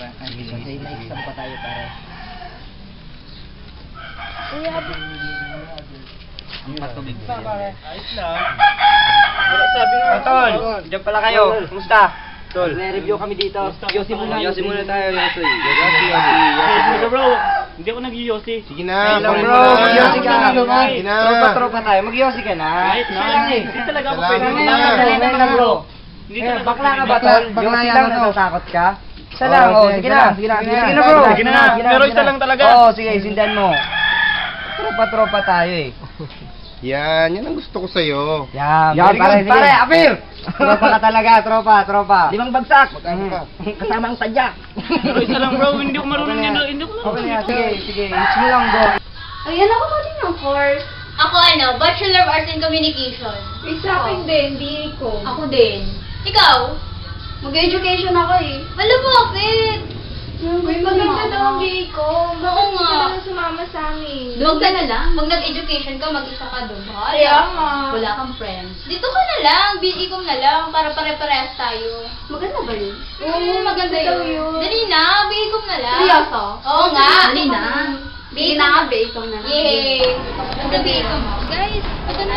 May exam pa tayo pare. Ang patubig pa pare. Ayos lang. Wala sabi nga. Tol, diyan pala kayo. Kumusta? Tol. May-review kami dito. Yosi muna. Yosi muna tayo, Yosi. Yosi, bro. Hindi ako nag-yosi. Sige na, Bro, mag-yosi ka na. Sige na. Tropa-tropa tayo. Mag-yosi ka na. Kahit na. Hindi talaga ako pwede. Dali na bro. Hindi talaga Bakla ka ba tol? Yosi lang natatakot ka? Isa lang, sige na. Sige na bro. Sige na. Pero isa lang talaga. Sige, sindan mo. Tropa-tropa tayo eh. Yan ang gusto ko sa'yo. Yan, pare, apir! Tropa ka talaga, tropa. Limang bagsak. Kasama ang sadyak. Pero isa lang, bro. Hindi ko marunong nito. Hindi ko Okay na, marunong. sige. Hits mo lang, bro. Ayan, ako pa din ng course. Ako Bachelor of Arts in Communication. Sa akin din, BA ko. Ako din. Ikaw? Mag-education ako eh. Wala, bakit? Uy, maganda daw ang BA ko. Oo nga. Bakit ka na sumama sa amin? Doon ka na lang. Pag nag-education ka, mag-isa ka doon. Kaya nga. Wala kang friends. Dito ka na lang. BA ko na lang. Para pare-parehas tayo. Maganda ba yun? Oo, maganda daw yun. Dali na. BA ko na lang. Seryoso? Oo nga. Dali na. Sige na nga, BA ko na. Yay! Magka-BA ko mo. Guys, ito na.